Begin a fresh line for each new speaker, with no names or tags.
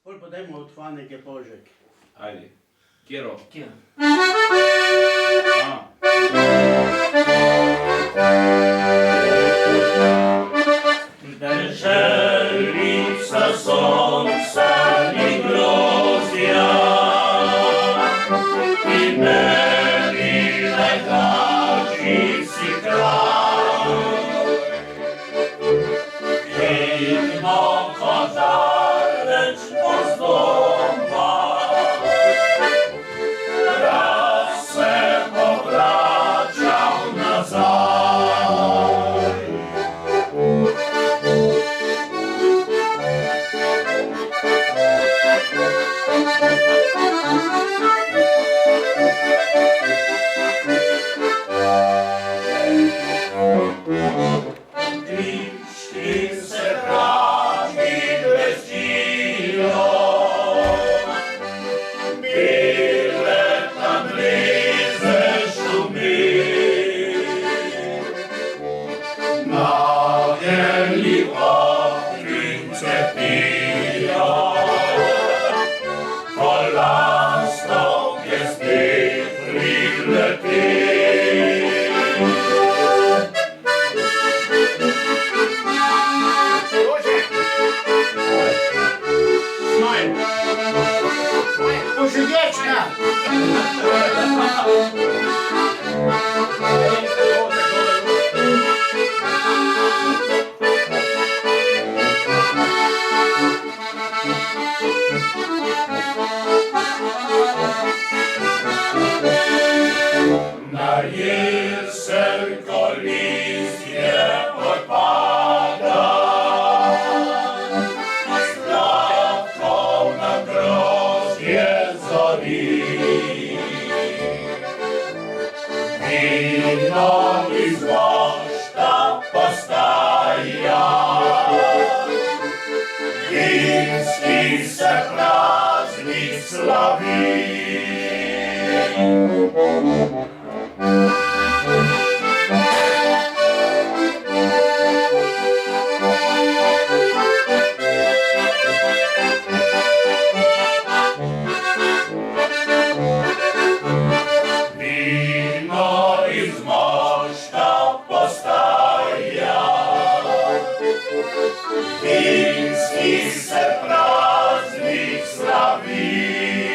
Pol pa dajmo od neke požek.
Ajde. Kjero?
Kjer?
Deželica sonca i grozja i meni najdraži kraj. Vidno ko daleč od doma, da se povraćam nazaj. Kriški se pravi vestijo, bile tam blize šumi, nageli okrince pijo, ko lastovke spet prileti.
Poživečka!
Na jesen, ko listje odpada, sladkovna grozdje zori. Vino iz mošta postaja, vinski se praznik slavi. Vino iz mošta postaja, vinski se praznik slavi.